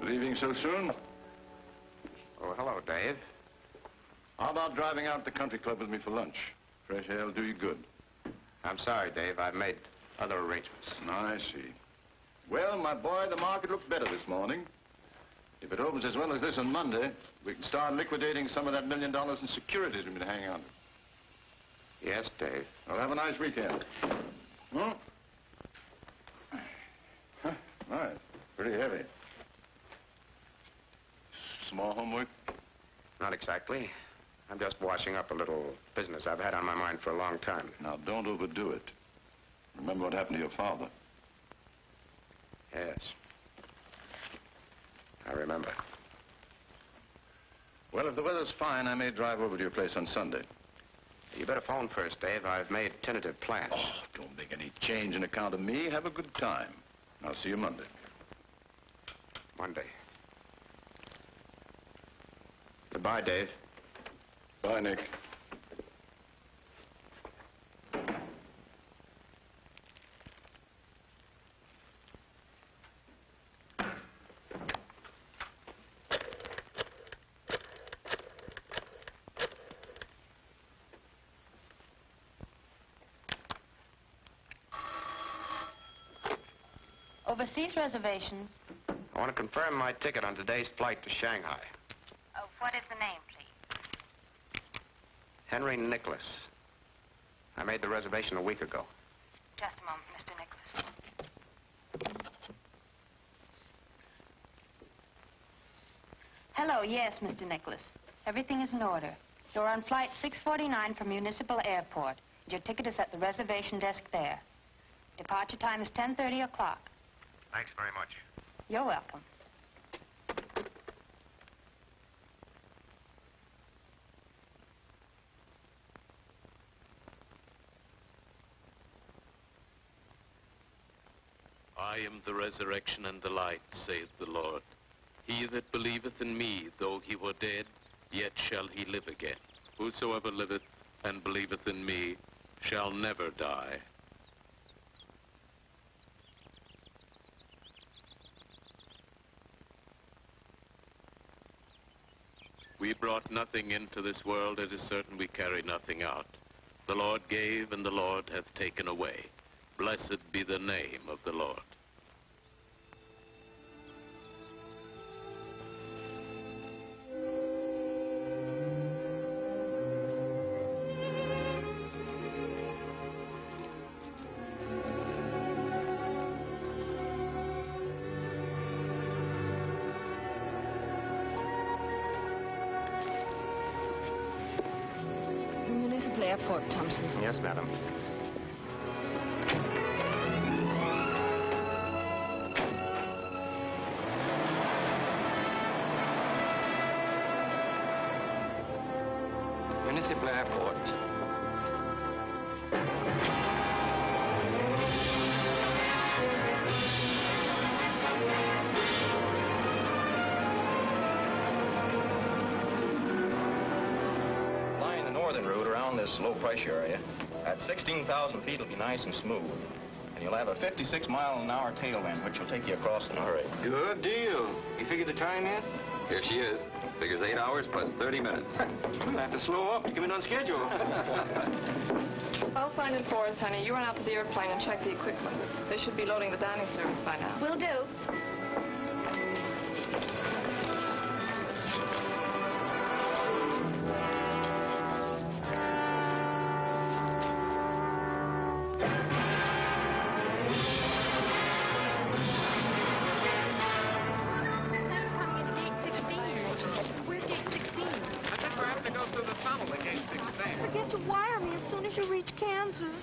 Leaving so soon? Oh, hello, Dave. How about driving out to the country club with me for lunch? Fresh air will do you good. I'm sorry, Dave. I've made other arrangements. I see. Well, my boy, the market looked better this morning. If it opens as well as this on Monday, we can start liquidating some of that $1 million in securities we've been hanging on to. Yes, Dave. Well, have a nice weekend. Hmm? Huh, nice. Pretty heavy. Small homework? Not exactly. I'm just washing up a little business I've had on my mind for a long time. Now, don't overdo it. Remember what happened to your father. Yes. I remember. Well, if the weather's fine, I may drive over to your place on Sunday. You better phone first, Dave. I've made tentative plans. Oh, don't make any change in account of me. Have a good time. I'll see you Monday. Monday. Goodbye, Dave. Bye, Nick. Overseas reservations. I want to confirm my ticket on today's flight to Shanghai. Oh, what is the name, please? Henry Nicholas. I made the reservation a week ago. Just a moment, Mr. Nicholas. Hello, yes, Mr. Nicholas. Everything is in order. You're on flight 649 from Municipal Airport. Your ticket is at the reservation desk there. Departure time is 10:30 o'clock. Thanks very much. You're welcome. I am the resurrection and the light, saith the Lord. He that believeth in me, though he were dead, yet shall he live again. Whosoever liveth and believeth in me shall never die. We brought nothing into this world, it is certain we carry nothing out. The Lord gave, and the Lord hath taken away. Blessed be the name of the Lord. Municipal Airport, Thompson. Yes, madam. Municipal Airport. Flying the northern route around this low pressure area, at 16,000 feet it'll be nice and smooth. And you'll have a 56-mile-an-hour tailwind, which will take you across in a hurry. Good deal. You figured the time yet? Here she is. Figures 8 hours plus 30 minutes. We'll have to slow up to come in on schedule. I'll find it for us, honey. You run out to the airplane and check the equipment. They should be loading the dining service by now. Will do. That's coming in gate 16. Where's gate 16? I think we're having to go through the tunnel at gate 16. Forget to wire me as soon as you reach Kansas.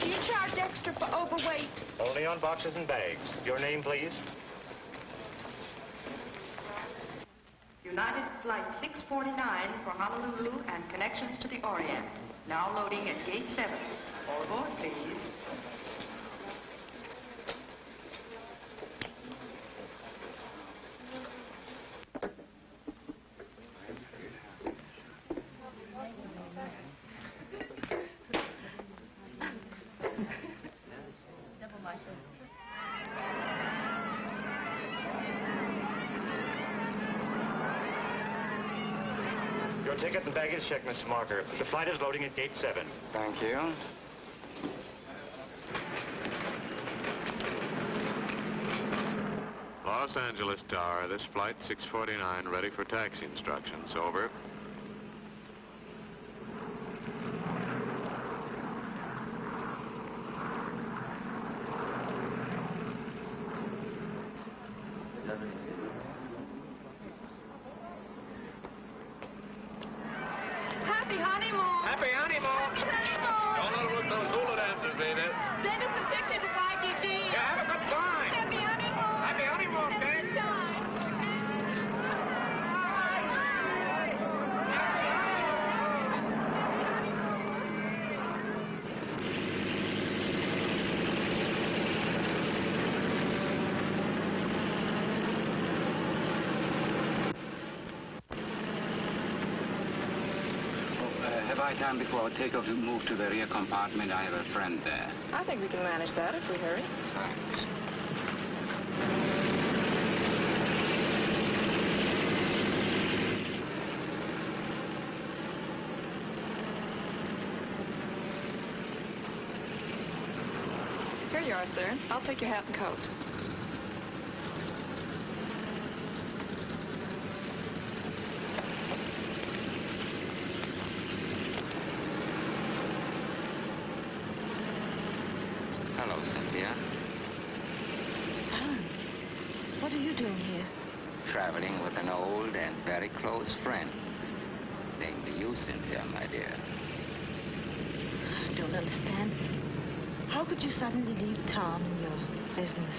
Do you charge extra for overweight? Only on boxes and bags. Your name, please? United Flight 649 for Honolulu and connections to the Orient. Now loading at gate 7. All aboard, please. Your ticket and baggage check, Mr. Marker. The flight is loading at gate 7. Thank you. Los Angeles Tower, this flight 649, ready for taxi instructions. Over. Happy honeymoon! Happy honeymoon! Don't overlook those hula dances, baby. Send us some pictures of YGD. Yeah, have a good time. Happy honeymoon! Happy honeymoon, Have a kid. good time. Have I time before takeoff to move to the rear compartment? I have a friend there. I think we can manage that if we hurry. Thanks. Here you are, sir. I'll take your hat and coat. Hello, Cynthia. Alan, what are you doing here? Traveling with an old and very close friend. Namely you, Cynthia, my dear. I don't understand. How could you suddenly leave Tom and your business?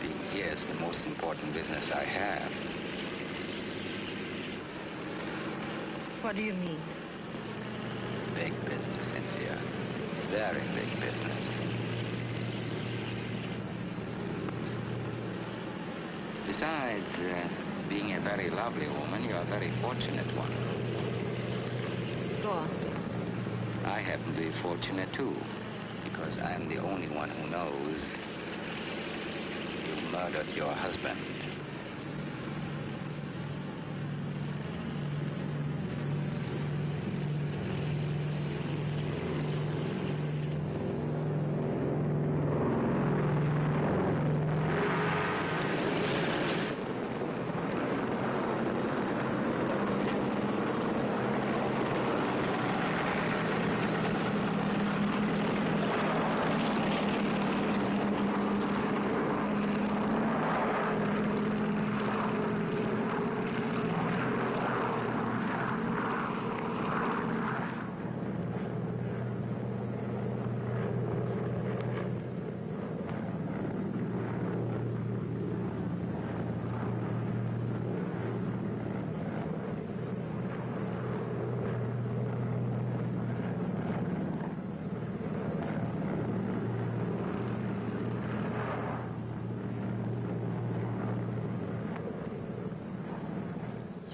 Being here is the most important business I have. What do you mean? Big business, Cynthia. Very big business. Besides being a very lovely woman, you're a very fortunate one. Go on. I happen to be fortunate, too, because I'm the only one who knows you murdered your husband.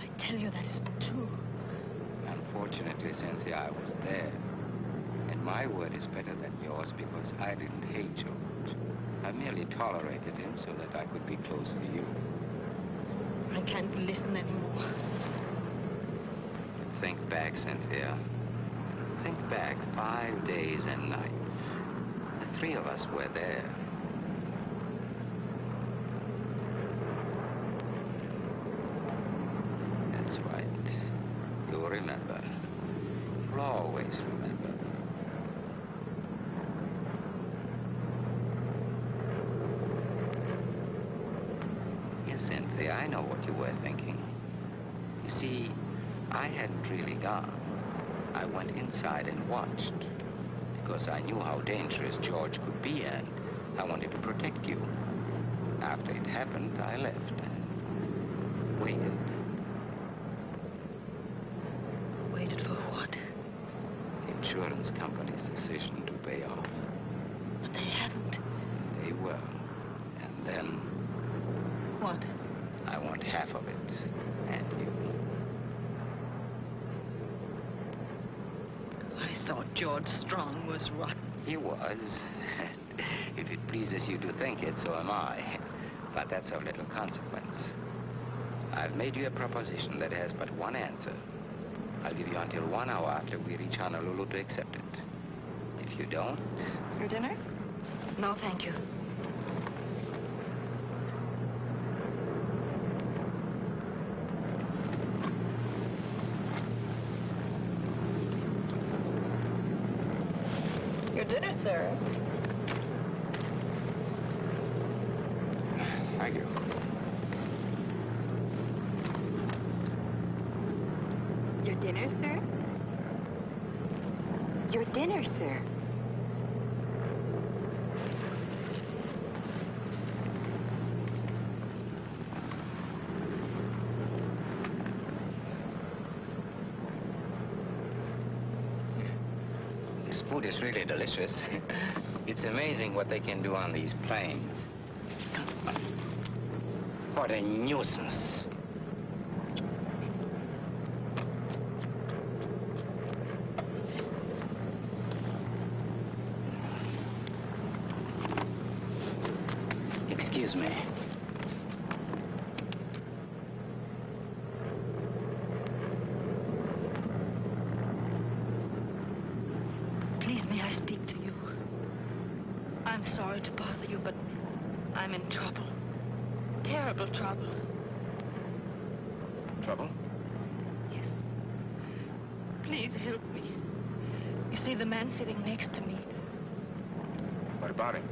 I tell you that isn't true. Unfortunately, Cynthia, I was there. And my word is better than yours because I didn't hate George. I merely tolerated him so that I could be close to you. I can't listen anymore. Think back, Cynthia. Think back 5 days and nights. The three of us were there. That's right. You'll remember. You'll always remember. Yes, Cynthia, I know what you were thinking. You see, I hadn't really gone. I went inside and watched because I knew how dangerous George could be and I wanted to protect you. After it happened, I left and waited. Waited for what? The insurance company's decision to pay off. But they haven't. They will. And then What? I want half of it. And you. I thought George Strong was rotten. He was. If it pleases you to think it, so am I. But that's of little consequence. I've made you a proposition that has but one answer. I'll give you until 1 hour after we reach Honolulu to accept it. If you don't... Your dinner? No, thank you. Your dinner, sir. Thank you. Your dinner, sir? Your dinner, sir. This food is really delicious. It's amazing what they can do on these planes. What a nuisance. Excuse me. Please, may I speak to you? I'm sorry to bother you, but I'm in trouble. Terrible trouble. Trouble? Yes. Please help me. You see, the man sitting next to me, What about him?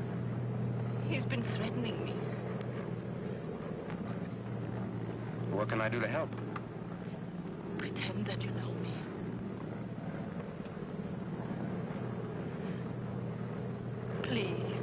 he's been threatening me. What can I do to help? Pretend that you know me. Please.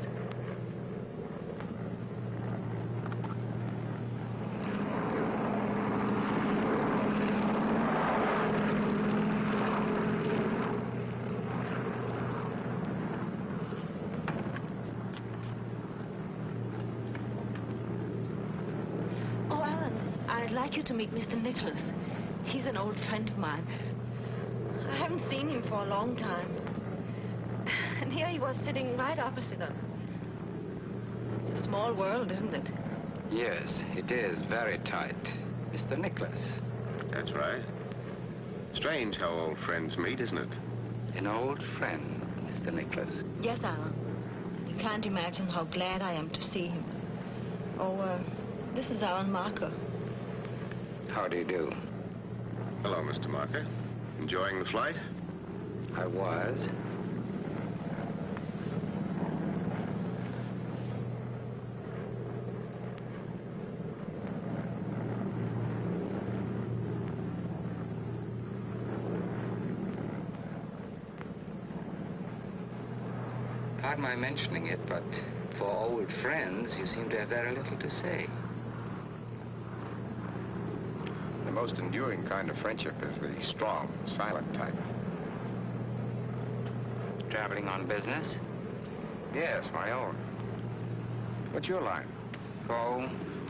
Oh, Alan, I'd like you to meet Mr. Nicholas. He's an old friend of mine. I haven't seen him for a long time. And here he was sitting right opposite us. It's a small world, isn't it? Yes, it is very tight. Mr. Nicholas. That's right. Strange how old friends meet, isn't it? An old friend, Mr. Nicholas. Yes, Alan. You can't imagine how glad I am to see him. Oh, this is Alan Marker. How do you do? Hello, Mr. Marker. Enjoying the flight? I was. Pardon my mentioning it, but for old friends, you seem to have very little to say. The most enduring kind of friendship is the strong, silent type. Traveling on business? Yes, my own. What's your line? Oh,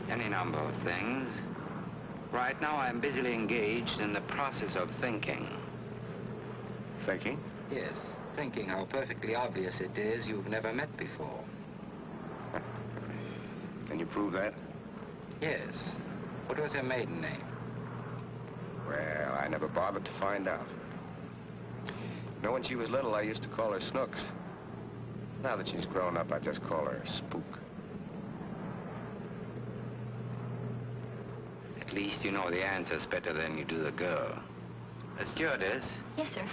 any number of things. Right now, I'm busily engaged in the process of thinking. Thinking? Yes, thinking how perfectly obvious it is you've never met before. Can you prove that? Yes. What was her maiden name? Well, I never bothered to find out. You know, when she was little, I used to call her Snooks. Now that she's grown up, I just call her Spook. At least you know the answers better than you do the girl. Stewardess, Yes, sir.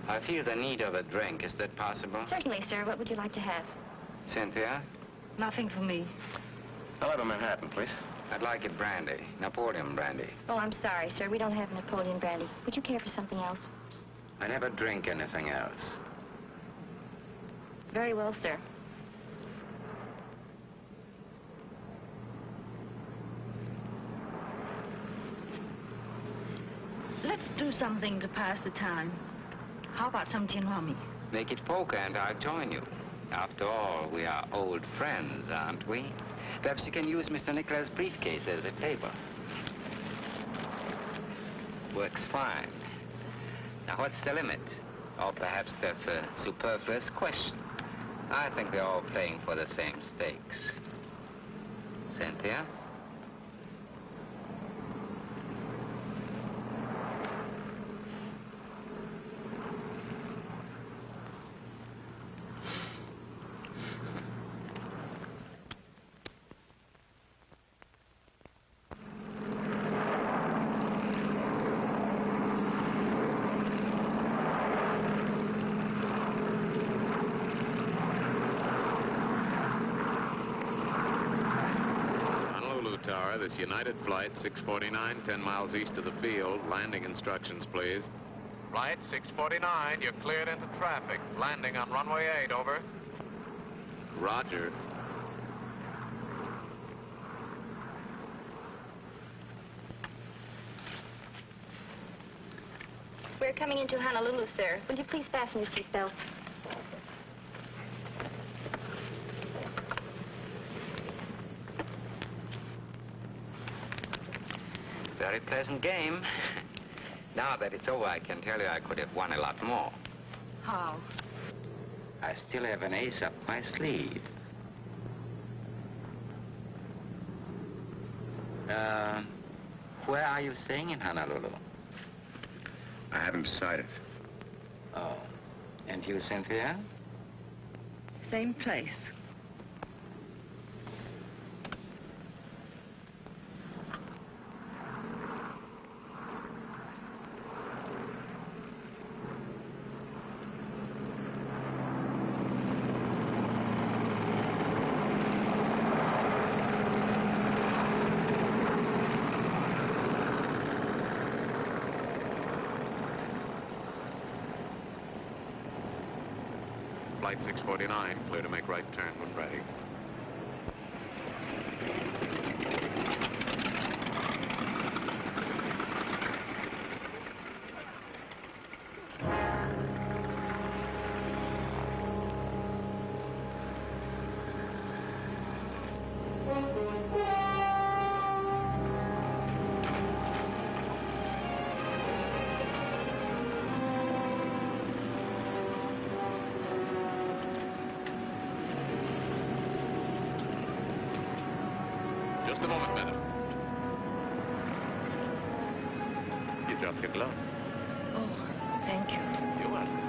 I feel the need of a drink. Is that possible? Certainly, sir. What would you like to have? Cynthia, Nothing for me. I'll have a Manhattan, please. I'd like it brandy. Napoleon brandy. Oh, I'm sorry, sir. We don't have Napoleon brandy. Would you care for something else? I never drink anything else. Very well, sir. Let's do something to pass the time. How about some gin rummy? Make it poker and I'll join you. After all, we are old friends, aren't we? Perhaps you can use Mr. Nicholas' briefcase as a table. Works fine. Now, what's the limit? Or perhaps that's a superfluous question. I think they're all playing for the same stakes. Cynthia? this United flight 649, 10 miles east of the field. Landing instructions, please. Flight 649, you're cleared into traffic. Landing on runway 8, over. Roger. We're coming into Honolulu, sir. Will you please fasten your seatbelt? Very pleasant game. Now that it's over, I can tell you I could have won a lot more. How? I still have an ace up my sleeve. Where are you staying in Honolulu? I haven't decided. Oh. And you, Cynthia? Same place. Flight 649, clear to make right turn when ready. Just a moment, madam. You dropped your glove. Oh, thank you. You're welcome.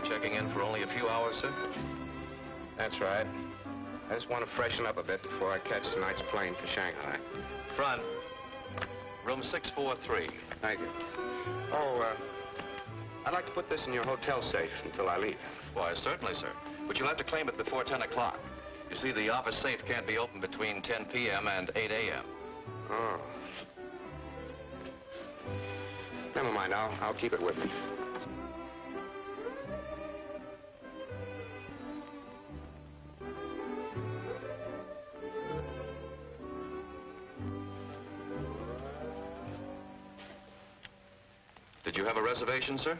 Checking in for only a few hours, sir? That's right. I just want to freshen up a bit before I catch tonight's plane for Shanghai. Front. Room 643. Thank you. Oh, I'd like to put this in your hotel safe until I leave. Why, certainly, sir. But you'll have to claim it before 10 o'clock. You see, the office safe can't be opened between 10 p.m. and 8 a.m. Oh. Never mind. I'll keep it with me. Did you have a reservation, sir?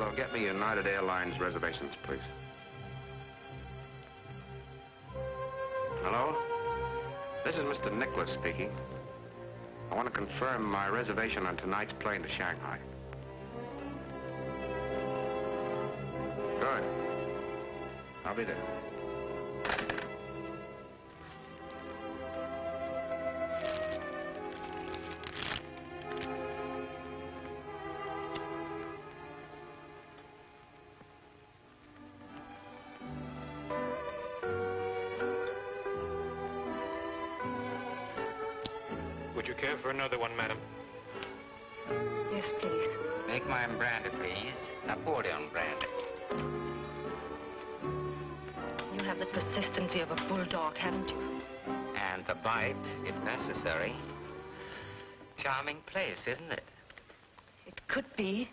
Hello, get me United Airlines reservations, please. Hello? This is Mr. Nicholas speaking. I want to confirm my reservation on tonight's plane to Shanghai. Good. I'll be there. Would you care for another one, madam? Yes, please. Make mine brandy, please. Napoleon brandy. You have the persistency of a bulldog, haven't you? And the bite, if necessary. Charming place, isn't it? It could be.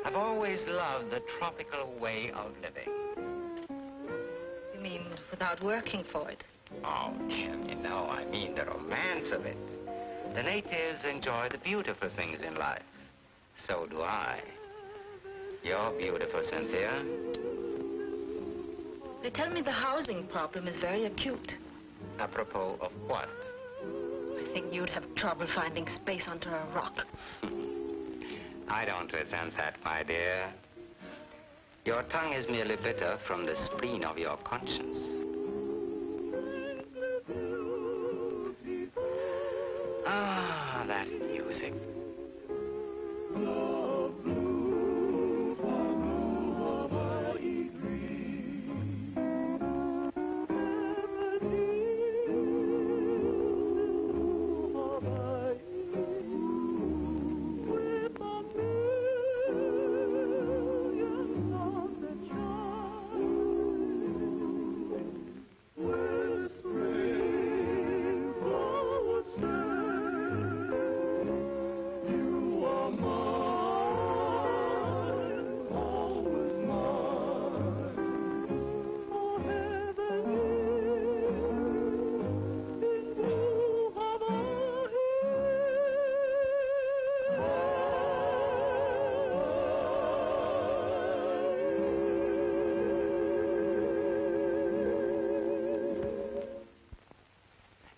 I've always loved the tropical way of living. You mean without working for it? Oh, you know, I mean the romance of it. The natives enjoy the beautiful things in life. So do I. You're beautiful, Cynthia. They tell me the housing problem is very acute. Apropos of what? I think you'd have trouble finding space under a rock. I don't resent that, my dear. Your tongue is merely bitter from the spleen of your conscience. Ah, that music.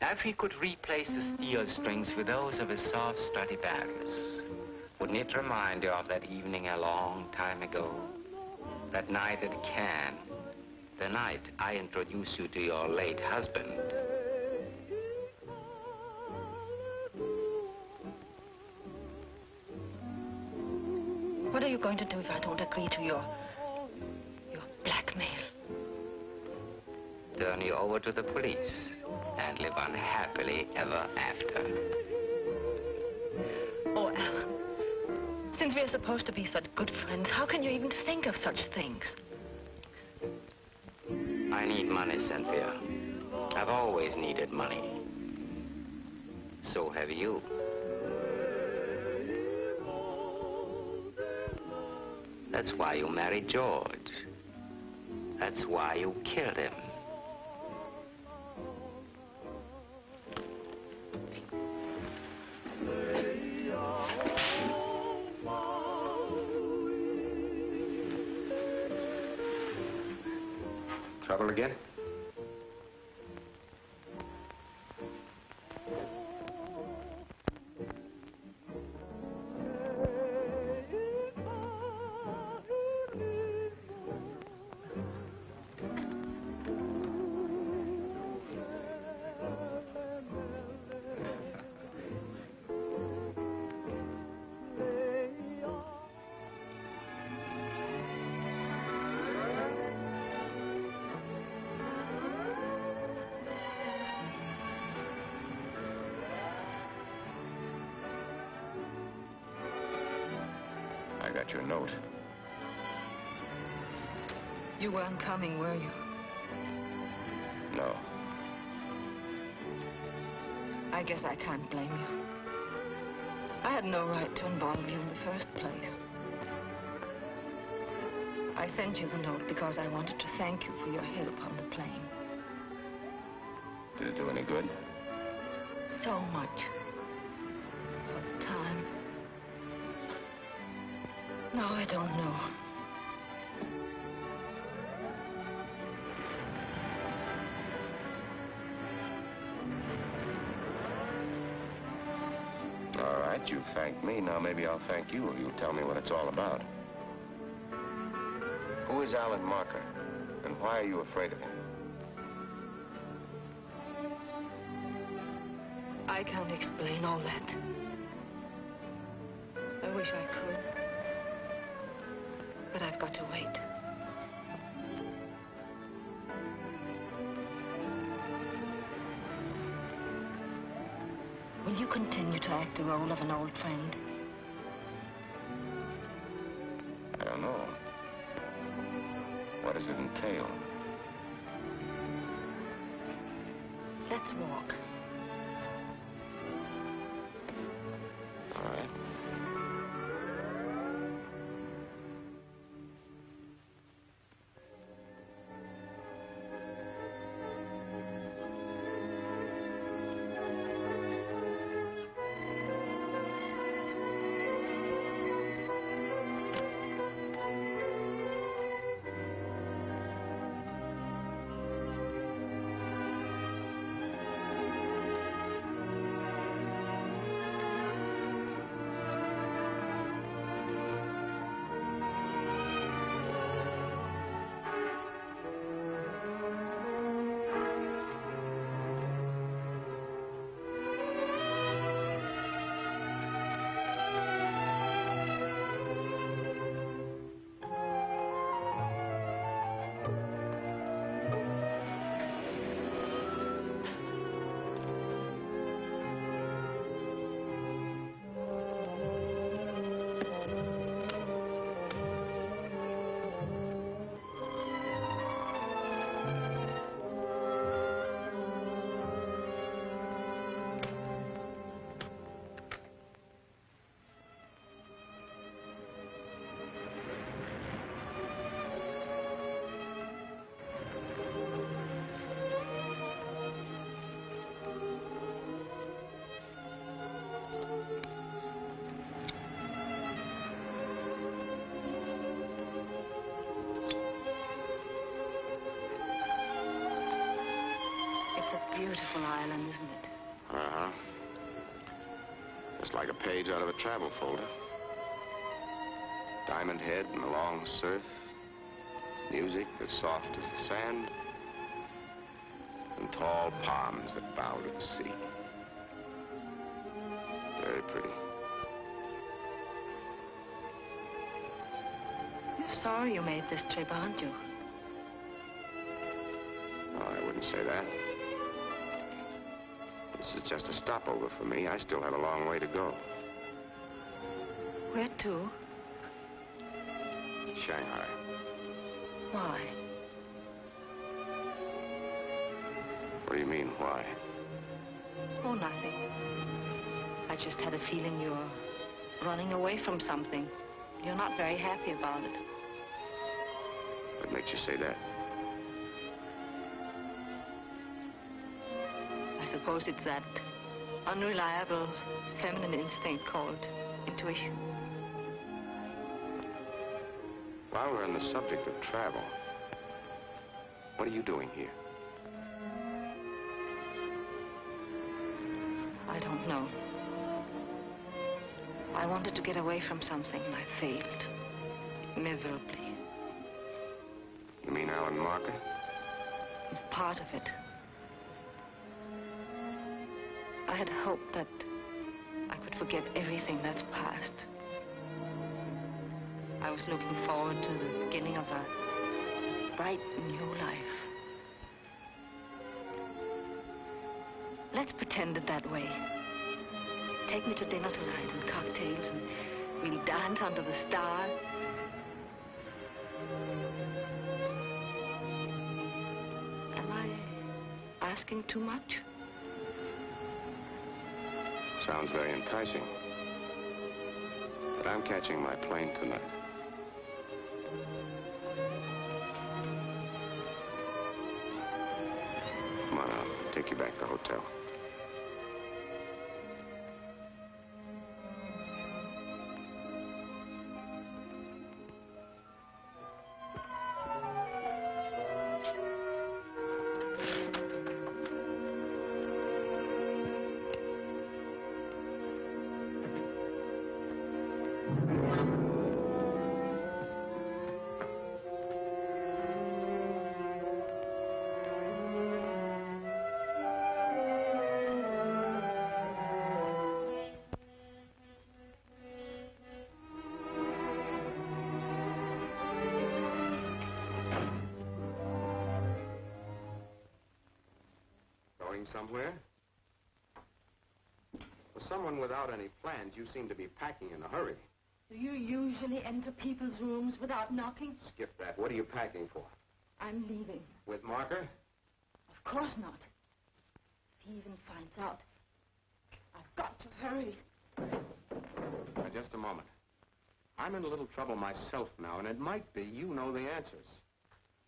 If he could replace the steel strings with those of his soft Stradivarius, wouldn't it remind you of that evening a long time ago? That night at Cannes, the night I introduced you to your late husband. What are you going to do if I don't agree to your blackmail? Turn you over to the police and live unhappily ever after. Oh, Alan, since we're supposed to be such good friends, how can you even think of such things? I need money, Cynthia. I've always needed money. So have you. That's why you married George. That's why you killed him. Trouble again? I got your note. You weren't coming, were you? No. I guess I can't blame you. I had no right to involve you in the first place. I sent you the note because I wanted to thank you for your help on the plane. Did it do any good? So much. For the time. No, I don't know. All right, you thanked me. Now maybe I'll thank you if you'll tell me what it's all about. Who is Alan Marker? And why are you afraid of him? I can't explain all that. I wish I could. But I've got to wait. Will you continue to act the role of an old friend? I don't know. What does it entail? Let's walk. All right. Beautiful island, isn't it? Uh-huh. Just like a page out of a travel folder. Diamond Head and the long surf. Music as soft as the sand. And tall palms that bow to the sea. Very pretty. You're sorry you made this trip, aren't you? Oh, I wouldn't say that. This is just a stopover for me. I still have a long way to go. Where to? Shanghai. Why? What do you mean, why? Oh, nothing. I just had a feeling you're running away from something. You're not very happy about it. What makes you say that? I suppose it's that unreliable feminine instinct called intuition. While we're on the subject of travel, what are you doing here? I don't know. I wanted to get away from something and I failed. Miserably. You mean Alan Marker? Part of it. I had hoped that I could forget everything that's past. I was looking forward to the beginning of a bright new life. Let's pretend it that way. Take me to dinner tonight and cocktails, and we'll dance under the stars. Am I asking too much? Sounds very enticing. But I'm catching my plane tonight. Come on, I'll take you back to the hotel. somewhere. For someone without any plans, you seem to be packing in a hurry. Do you usually enter people's rooms without knocking? Skip that. What are you packing for? I'm leaving. With Marker? Of course not. If he even finds out, I've got to hurry. Now, just a moment. I'm in a little trouble myself now, and it might be you know the answers.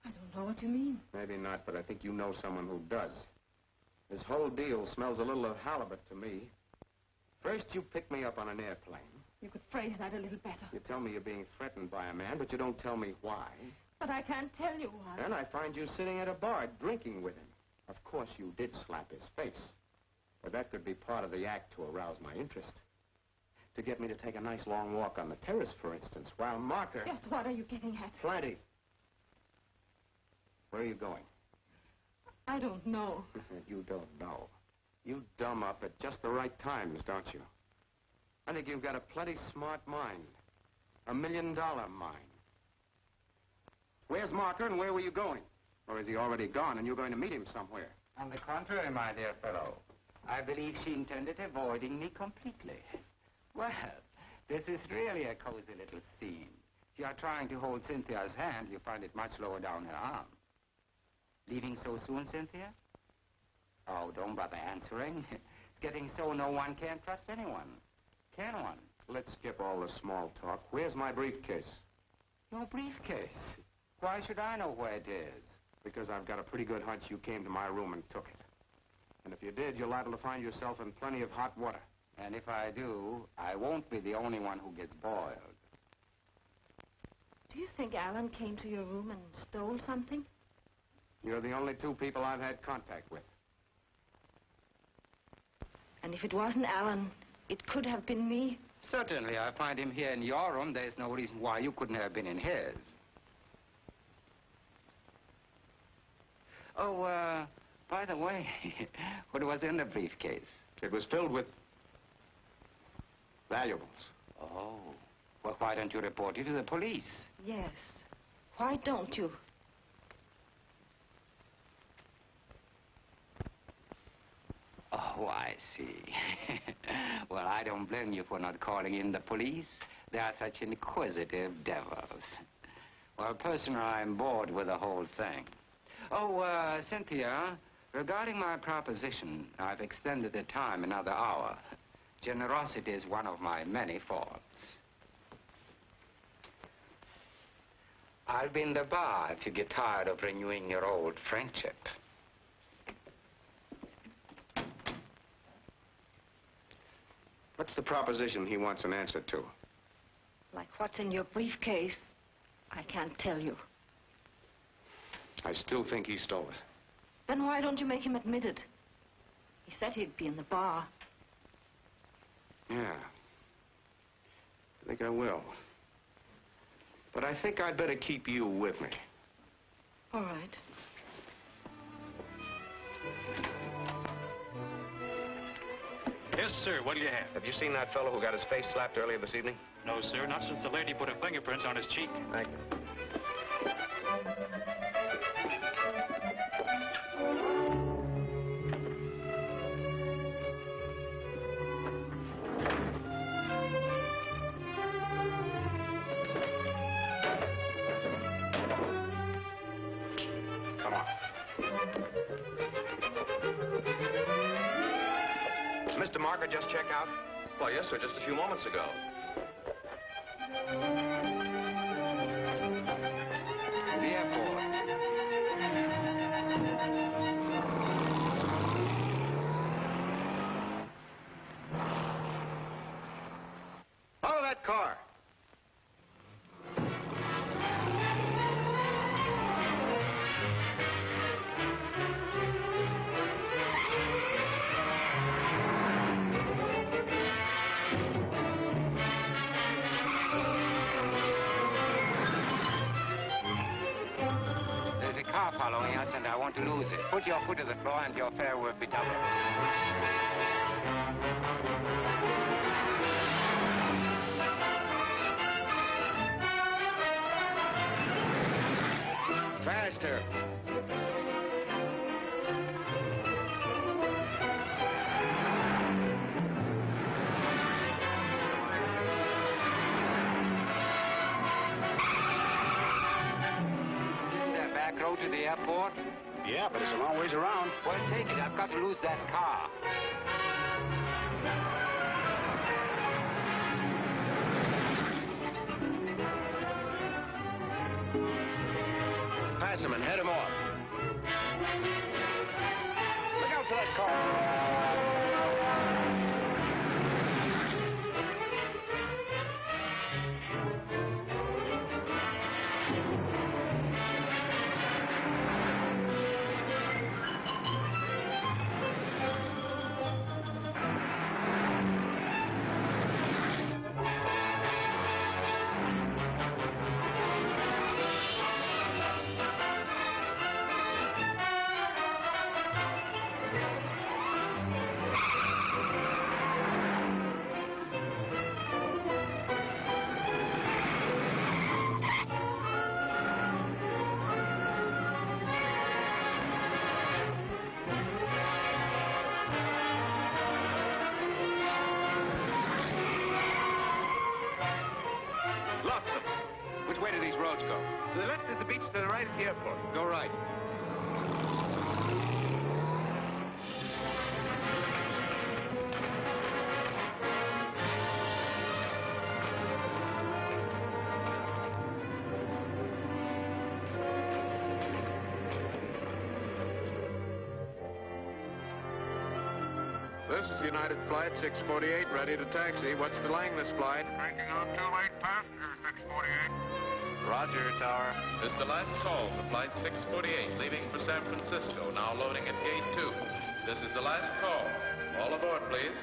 I don't know what you mean. Maybe not, but I think you know someone who does. This whole deal smells a little of halibut to me. First, you pick me up on an airplane. You could phrase that a little better. You tell me you're being threatened by a man, but you don't tell me why. But I can't tell you why. Then I find you sitting at a bar drinking with him. Of course, you did slap his face. But that could be part of the act to arouse my interest. To get me to take a nice long walk on the terrace, for instance, while Marker... Just what are you getting at? Plenty. Where are you going? I don't know. You don't know. You dumb up at just the right times, don't you? I think you've got a plenty smart mind. $1 million mind. Where's Marker and where were you going? Or is he already gone and you're going to meet him somewhere? On the contrary, my dear fellow, I believe she intended avoiding me completely. Well, this is really a cozy little scene. If you are trying to hold Cynthia's hand, you find it much lower down her arm. Leaving so soon, Cynthia? Oh, don't bother answering. It's getting so no one can trust anyone. Can one? Let's skip all the small talk. Where's my briefcase? Your briefcase? Why should I know where it is? Because I've got a pretty good hunch you came to my room and took it. And if you did, you're liable to find yourself in plenty of hot water. And if I do, I won't be the only one who gets boiled. Do you think Alan came to your room and stole something? You're the only two people I've had contact with. And if it wasn't Alan, it could have been me? Certainly. I find him here in your room. There's no reason why you couldn't have been in his. Oh, by the way, what was in the briefcase? It was filled with valuables. Oh. Well, why don't you report it to the police? Yes. Why don't you? Oh, I see. Well, I don't blame you for not calling in the police. They are such inquisitive devils. Well, personally, I'm bored with the whole thing. Oh, Cynthia, regarding my proposition, I've extended the time another hour. Generosity is one of my many faults. I'll be in the bar if you get tired of renewing your old friendship. What's the proposition he wants an answer to? Like what's in your briefcase, I can't tell you. I still think he stole it. Then why don't you make him admit it? He said he'd be in the bar. Yeah. I think I will. But I think I'd better keep you with me. All right. Yes, sir. What do you have? Have you seen that fellow who got his face slapped earlier this evening? No, sir. Not since the lady put her fingerprints on his cheek. Thank you. Come on. Did Mr. Marker just check out? Why, yes, sir, just a few moments ago. The airport. Follow that car. There's a car following us, and I want to lose it. Put your foot to the floor, and your fare will be doubled. Faster. to the airport? Yeah, but it's a long ways around. Well, take it. I've got to lose that car. Pass him and head him off. Look out for that car. Go right. This is United Flight 648, ready to taxi. What's delaying this flight? Taking out 2 late passengers, 648. Roger, Tower. This is the last call for Flight 648, leaving for San Francisco, now loading at Gate 2. This is the last call. All aboard, please.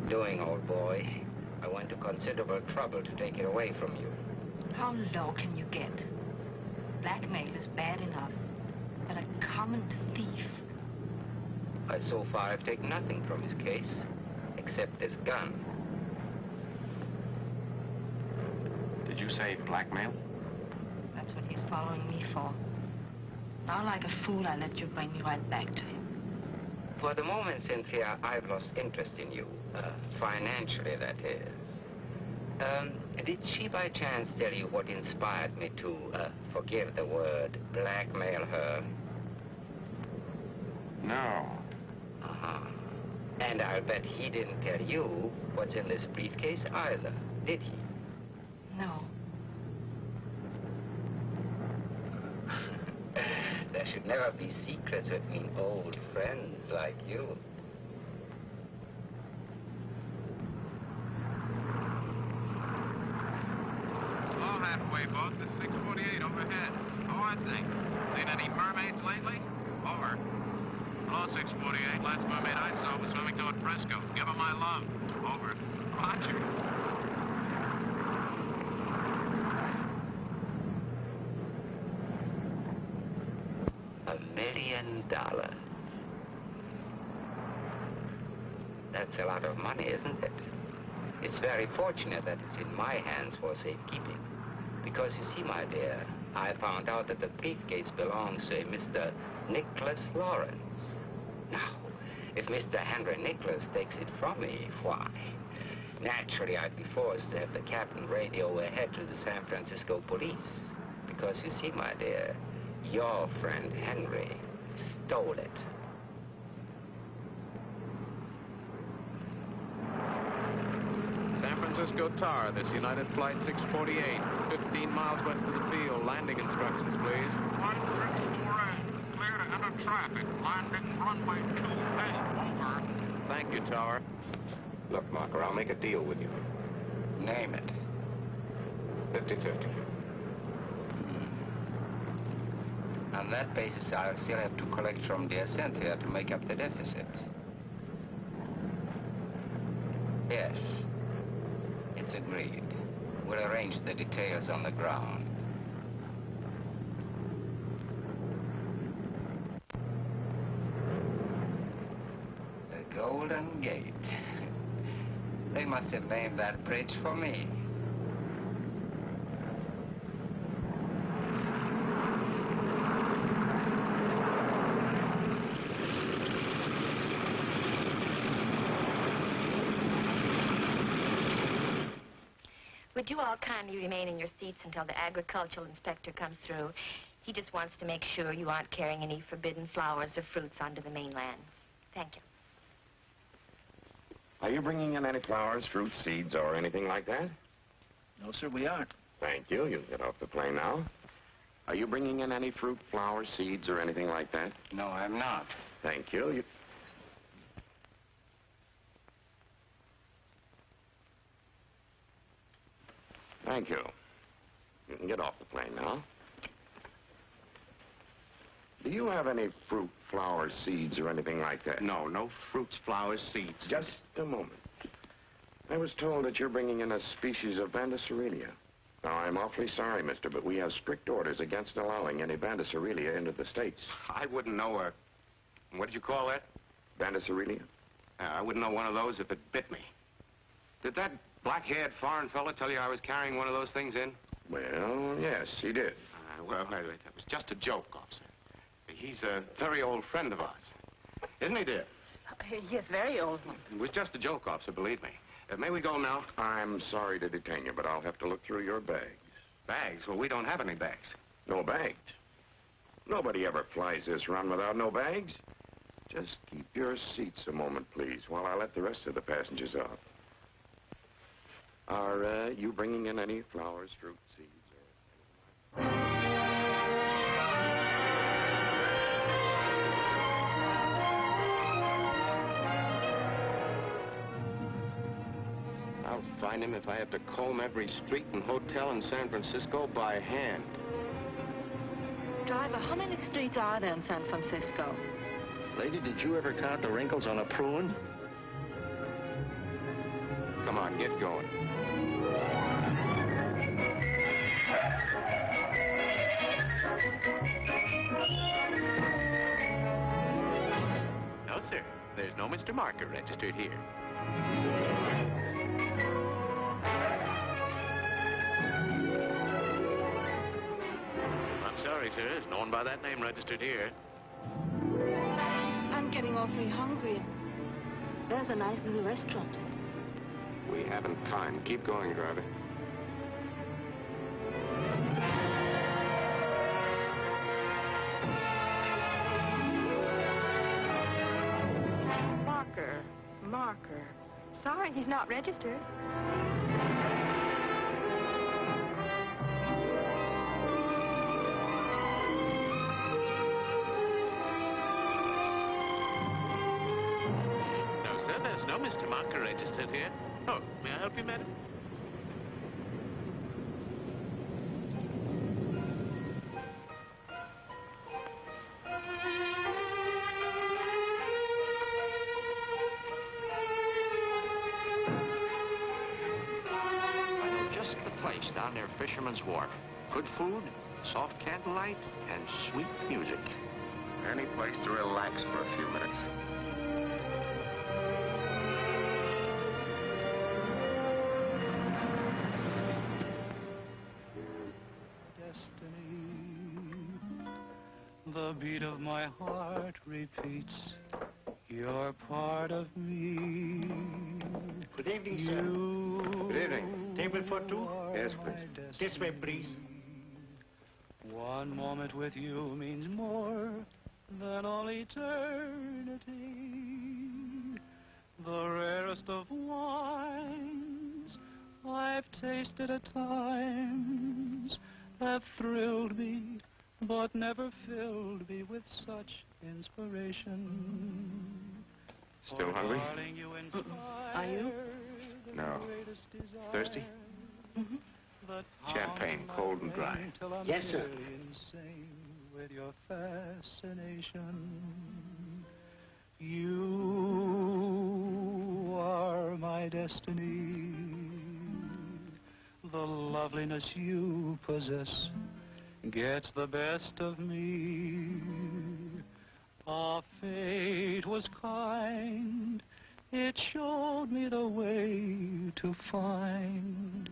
Doing, old boy. I went to considerable trouble to take it away from you. How low can you get? Blackmail is bad enough, but a common thief. So far, I've taken nothing from his case, except this gun. Did you say blackmail? That's what he's following me for. Now, like a fool, I let you bring me right back to him. For the moment, Cynthia, I've lost interest in you. Financially, that is. Did she by chance tell you what inspired me to, forgive the word, blackmail her? No. Uh-huh. And I'll bet he didn't tell you what's in this briefcase either, did he? No. There should never be secrets between old friends like you. All halfway boat, the 648 overhead. How are things? Seen any mermaids lately? Over. Hello, 648. Last mermaid I saw was swimming toward Frisco. Give her my love. Over. Roger. $1 million. That's a lot of money, isn't it? It's very fortunate that it's in my hands for safekeeping. Because you see, my dear, I found out that the briefcase belongs to a Mr. Nicholas Lawrence. Now, if Mr. Henry Nicholas takes it from me, why, naturally I'd be forced to have the captain radio ahead to the San Francisco police. Because you see, my dear, your friend Henry stole it. Francisco Tower, this United Flight 648, 15 miles west of the field. Landing instructions, please. 164A, clear to enter traffic. Landing runway 28, over. Thank you, Tower. Look, Marker, I'll make a deal with you. Name it. 50-50. On that basis, I'll still have to collect from dear Cynthia to make up the deficit. Yes. It's agreed. We'll arrange the details on the ground. The Golden Gate. They must have named that bridge for me. Would you all kindly remain in your seats until the agricultural inspector comes through? He just wants to make sure you aren't carrying any forbidden flowers or fruits onto the mainland. Thank you. Are you bringing in any flowers, fruit, seeds, or anything like that? No, sir, we aren't. Thank you. You can get off the plane now. Are you bringing in any fruit, flowers, seeds, or anything like that? No, I'm not. Thank you. Thank you. You can get off the plane now. Do you have any fruit, flowers, seeds, or anything like that? No, no fruits, flowers, seeds. Just a moment. I was told that you're bringing in a species of Bandacerelia. Now, I'm awfully sorry, mister, but we have strict orders against allowing any Bandacerelia into the States. I wouldn't know what did you call that? Bandacerelia? I wouldn't know one of those if it bit me. Did that black-haired foreign fella tell you I was carrying one of those things in? Well, yes, he did. Well, that was just a joke, officer. He's a very old friend of ours. Isn't he, dear? Yes, very old one. It was just a joke, officer, believe me. May we go now? I'm sorry to detain you, but I'll have to look through your bags. Bags? Well, we don't have any bags. No bags? Nobody ever flies this run without no bags. Just keep your seats a moment, please, while I let the rest of the passengers off. Are you bringing in any flowers, fruit, seeds, or anything? I'll find him if I have to comb every street and hotel in San Francisco by hand. Driver, how many streets are there in San Francisco? Lady, did you ever count the wrinkles on a prune? Come on, get going. No, sir. There's no Mr. Marker registered here. I'm sorry, sir. There's no one by that name registered here. I'm getting awfully hungry. There's a nice little restaurant. We haven't time. Keep going, driver. Marker. Sorry, he's not registered. No, sir. There's no Mr. Marker registered here. Oh, may I help you, madam? Down near Fisherman's Wharf. Good food, soft candlelight, and sweet music. Any place to relax for a few minutes. Destiny, the beat of my heart repeats. You're part of me. Good evening, sir. Good evening. Table for two? Yes, please. This way, please. One moment with you means more than all eternity. The rarest of wines, I've tasted at times have thrilled me, but never filled me with such inspiration. Still hungry? Are you? No. Thirsty? Champagne, cold and dry. Yes, sir. With your fascination, you are my destiny. The loveliness you possess gets the best of me. Our fate was kind. It showed me the way to find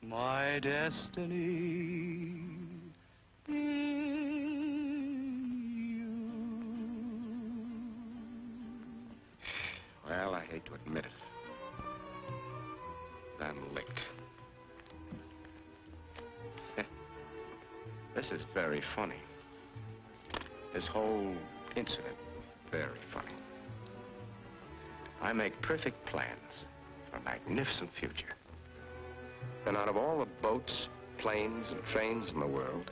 my destiny in you. Well, I hate to admit it. I'm licked. This is very funny. This whole incident, very funny. I make perfect plans for a magnificent future. Then out of all the boats, planes, and trains in the world,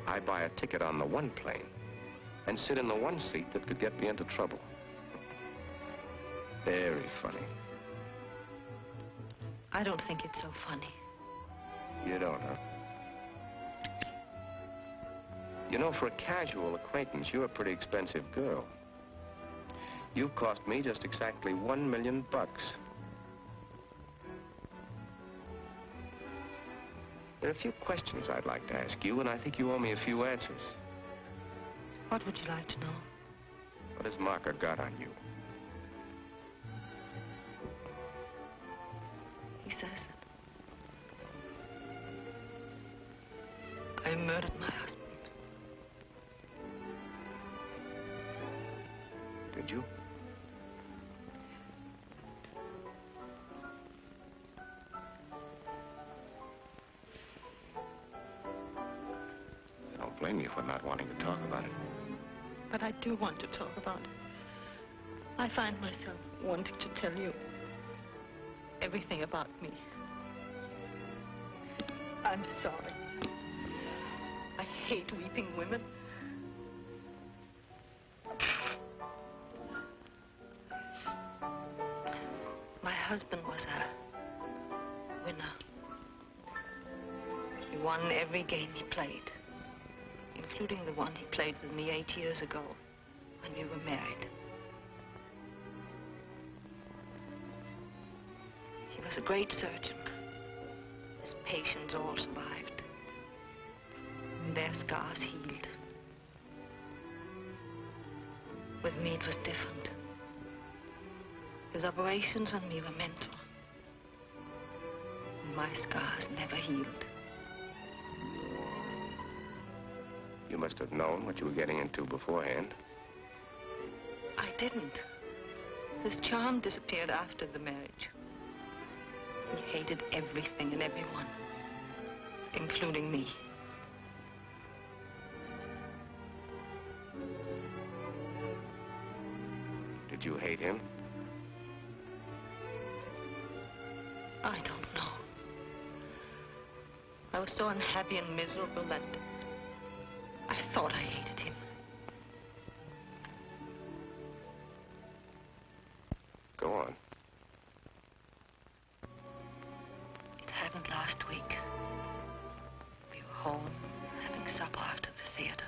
I buy a ticket on the one plane and sit in the one seat that could get me into trouble. Very funny. I don't think it's so funny. You don't, huh? You know, for a casual acquaintance, you're a pretty expensive girl. You cost me just exactly $1 million. There are a few questions I'd like to ask you, and I think you owe me a few answers. What would you like to know? What has Marker got on you? He says that I murdered my husband. Did you? I don't blame you for not wanting to talk about it. But I do want to talk about it. I find myself wanting to tell you everything about me. I'm sorry. I hate weeping women. My husband was a winner. He won every game he played, including the one he played with me 8 years ago when we were married. He was a great surgeon. His patients all survived. And their scars healed. With me, it was different. His operations on me were mental. My scars never healed. You must have known what you were getting into beforehand. I didn't. His charm disappeared after the marriage. He hated everything and everyone, including me. Did you hate him? I don't know. I was so unhappy and miserable that I thought I hated him. Go on. It happened last week. We were home having supper after the theater.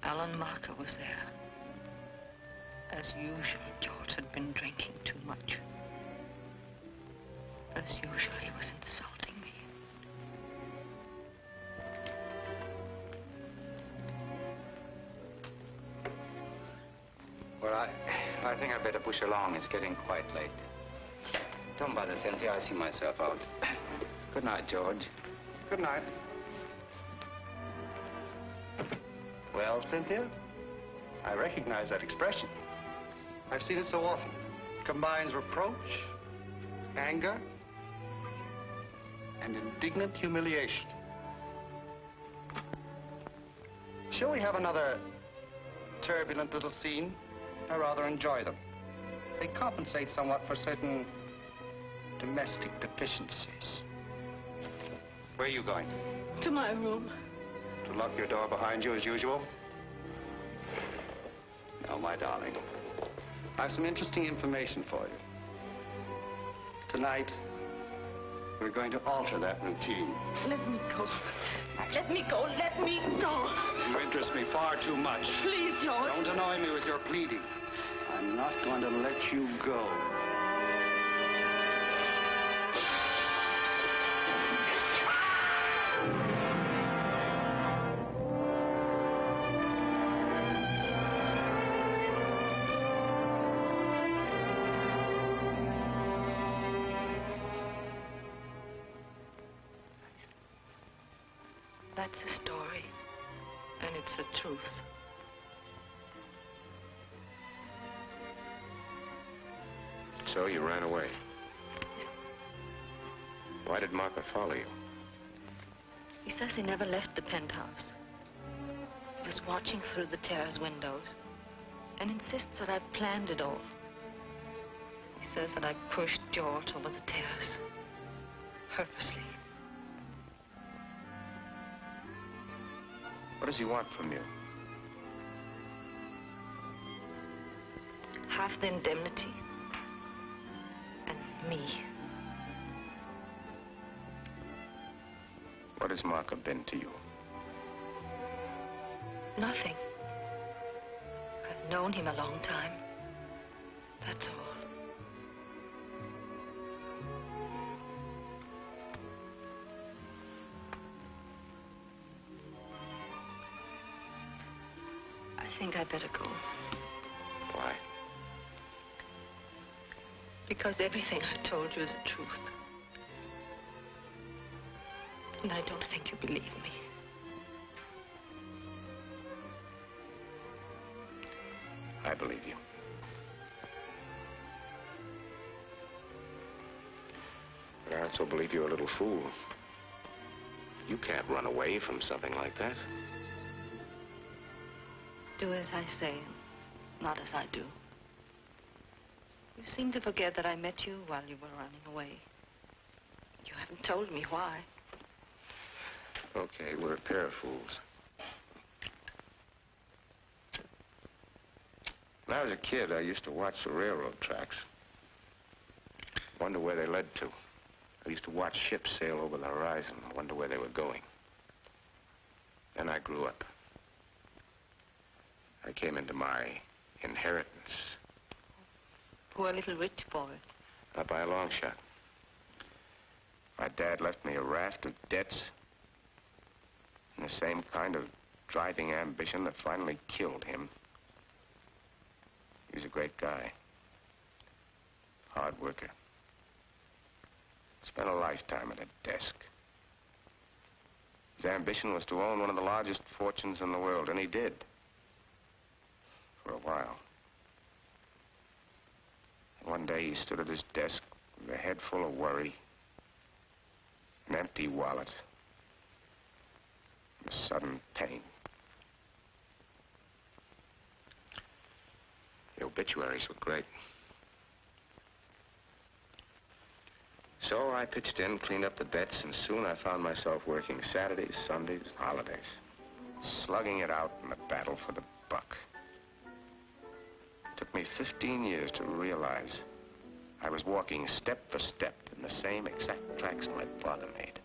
Alan Marker was there. As usual, George had been drinking too much. As usual, he was insulting me. Well, I think I'd better push along. It's getting quite late. Don't bother, Cynthia. I'll see myself out. Good night, George. Good night. Well, Cynthia, I recognize that expression. I've seen it so often. It combines reproach, anger, and indignant humiliation. Shall we have another turbulent little scene? I rather enjoy them. They compensate somewhat for certain domestic deficiencies. Where are you going? To my room. To lock your door behind you as usual? No, my darling. I have some interesting information for you. Tonight, we're going to alter that routine. Let me go. Let me go. Let me go. You interest me far too much. Please, George. Don't annoy me with your pleading. I'm not going to let you go. That's a story, and it's the truth. So you ran away. Why did Martha follow you? He says he never left the penthouse. He was watching through the terrace windows and insists that I planned it all. He says that I pushed George over the terrace, purposely. What does he want from you? Half the indemnity. And me. What has Martha been to you? Nothing. I've known him a long time. That's all. I think I'd better go. Why? Because everything I've told you is the truth. And I don't think you believe me. I believe you. But I also believe you're a little fool. You can't run away from something like that. Do as I say, not as I do. You seem to forget that I met you while you were running away. You haven't told me why. Okay, we're a pair of fools. When I was a kid, I used to watch the railroad tracks. Wonder where they led to. I used to watch ships sail over the horizon, wonder where they were going. Then I grew up. I came into my inheritance. Poor little rich boy. Not by a long shot. My dad left me a raft of debts and the same kind of driving ambition that finally killed him. He was a great guy. Hard worker. Spent a lifetime at a desk. His ambition was to own one of the largest fortunes in the world, and he did. For a while. One day he stood at his desk with a head full of worry, an empty wallet, and a sudden pain. The obituaries were great. So I pitched in, cleaned up the bets, and soon I found myself working Saturdays, Sundays, holidays, slugging it out in the battle for the buck. It took me 15 years to realize I was walking step for step in the same exact tracks my father made.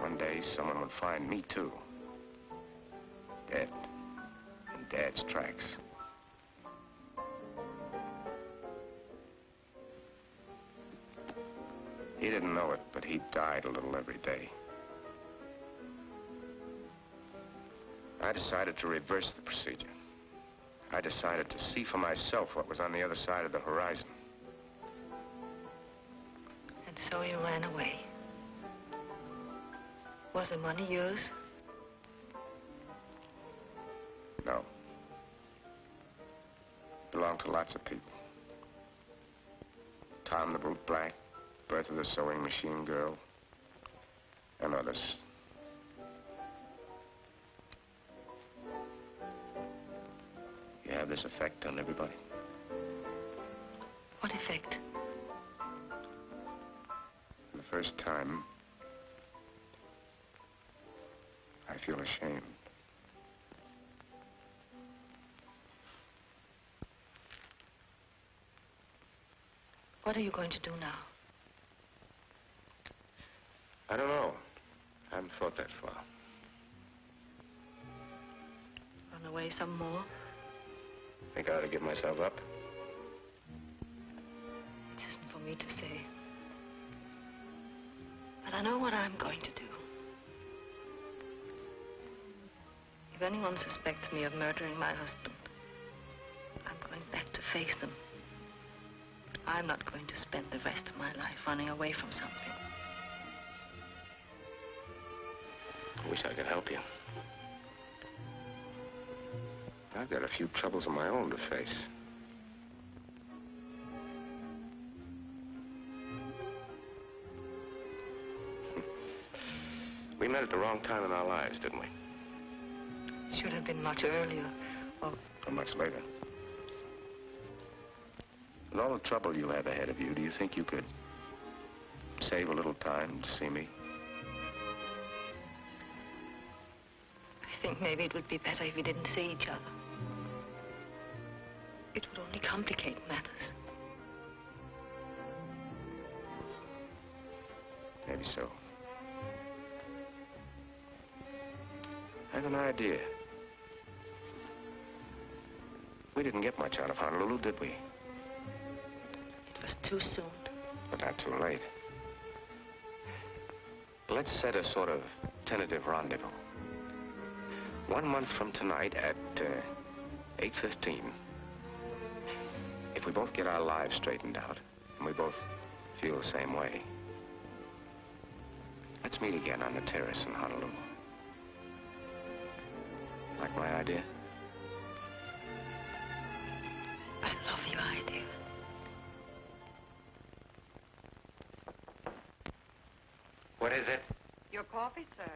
One day, someone would find me, too. Dead in Dad's tracks. He didn't know it, but he died a little every day. I decided to reverse the procedure. I decided to see for myself what was on the other side of the horizon. And so you ran away. Was the money yours? No. Belonged to lots of people. Tom the Boot Black, Bertha the Sewing Machine Girl, and others. You have this effect on everybody? What effect? first time, I feel ashamed. What are you going to do now? I don't know. I haven't thought that far. Run away some more? Think I ought to give myself up? It isn't for me to say. But I know what I'm going to do. If anyone suspects me of murdering my husband, I'm going back to face them. I'm not going to spend the rest of my life running away from something. I wish I could help you. I've got a few troubles of my own to face. We met at the wrong time in our lives, didn't we? It should have been much earlier, or much later. With all the trouble you have ahead of you, do you think you could save a little time to see me? I think maybe it would be better if we didn't see each other. It would only complicate matters. Maybe so. I have an idea. We didn't get much out of Honolulu, did we? It was too soon. But not too late. Let's set a sort of tentative rendezvous. 1 month from tonight at 8:15. If we both get our lives straightened out, and we both feel the same way, let's meet again on the terrace in Honolulu. Like my idea? I love your idea. What is it? Your coffee, sir.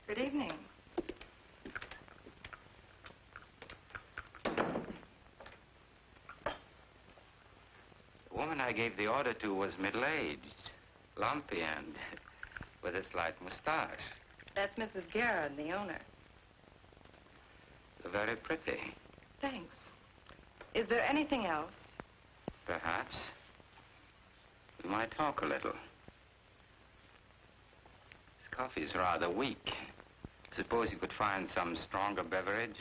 Good evening. The woman I gave the order to was middle-aged, lumpy, and with a slight mustache. That's Mrs. Garrett, the owner. Very pretty. Thanks. Is there anything else? Perhaps. We might talk a little. This coffee's rather weak. Suppose you could find some stronger beverage?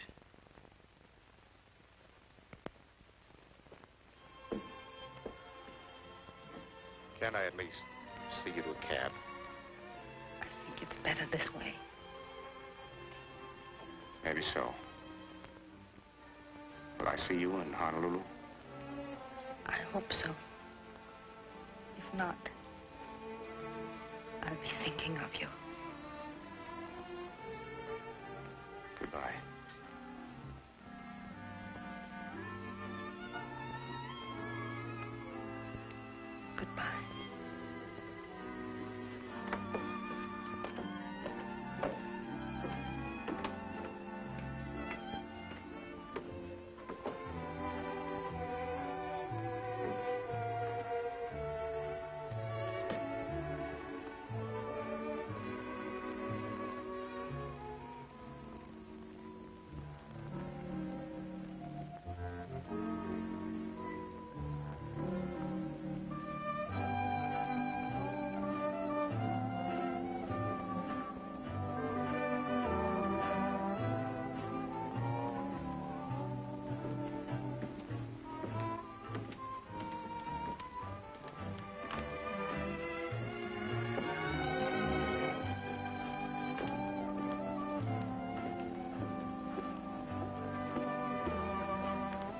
Can't I at least see you to a cab? I think it's better this way. Maybe so. Will I see you in Honolulu? I hope so. If not, I'll be thinking of you. Goodbye. Goodbye.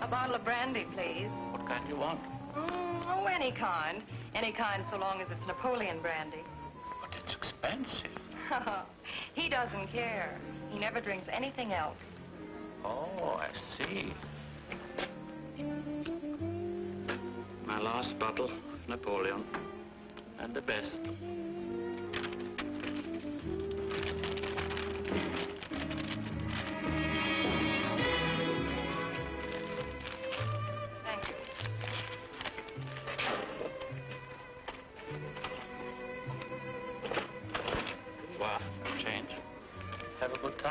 A bottle of brandy, please. What kind do you want? Oh, any kind. Any kind so long as it's Napoleon brandy. But it's expensive. He doesn't care. He never drinks anything else. Oh, I see. My last bottle, Napoleon. And the best.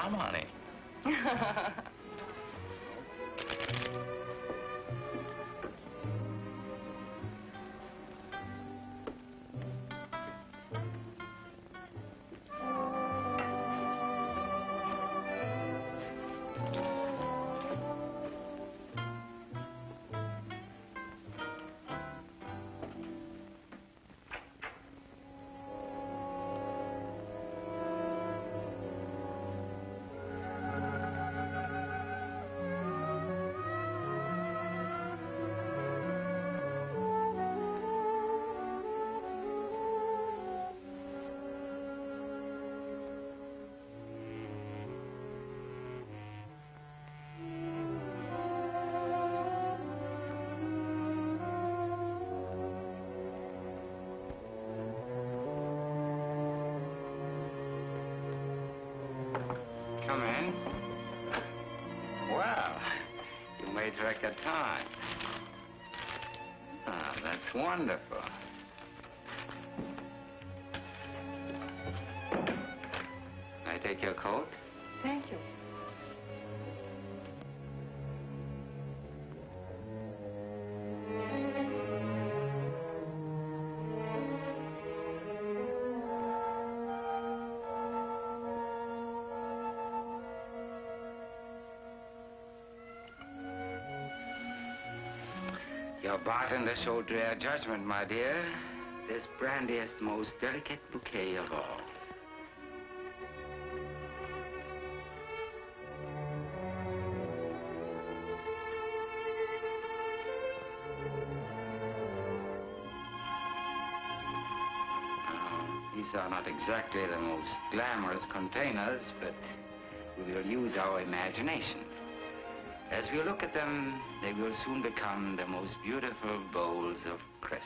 come, honey. Come in. Well, you made record time. Ah, that's wonderful. May I take your coat? Thank you. Your bartender showed rare judgment, my dear. This brandy is the most delicate bouquet of all. These are not exactly the most glamorous containers, but we will use our imagination. As we look at them, they will soon become the most beautiful bowls of crystal.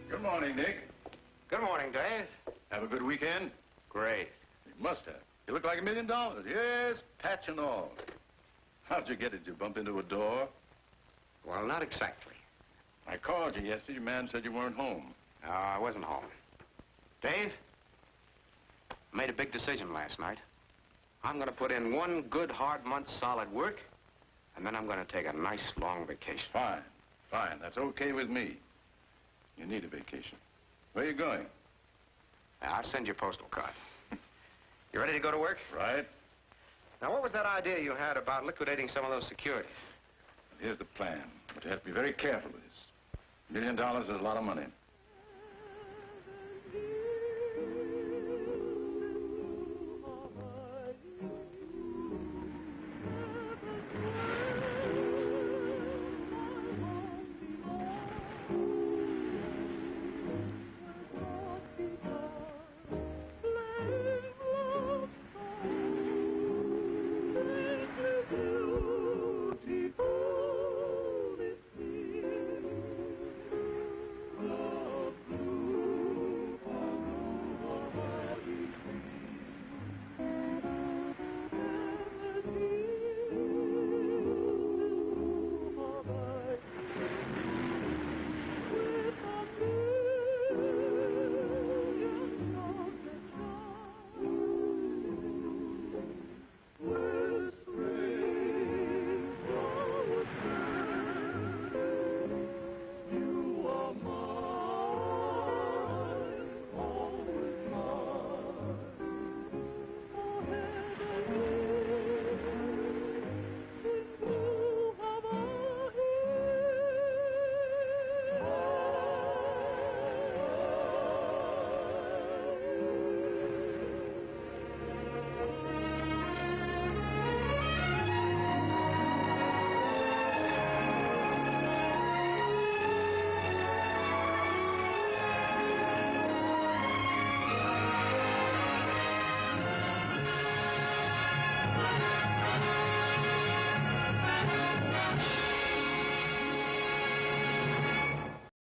Good morning, Nick. Good morning, Dave. Have a good weekend? Great. You must have. You look like $1 million. Yes, patch and all. How'd you get it? Did you bump into a door? Well, not exactly. I called you yesterday. Your man said you weren't home. No, I wasn't home. Dave, I made a big decision last night. I'm going to put in one good hard month's solid work, and then I'm going to take a nice long vacation. Fine. Fine. That's okay with me. You need a vacation. Where are you going? I'll send you a postal card. You ready to go to work? Right. Now, what was that idea you had about liquidating some of those securities? Here's the plan. But you have to be very careful with this. $1 million is a lot of money.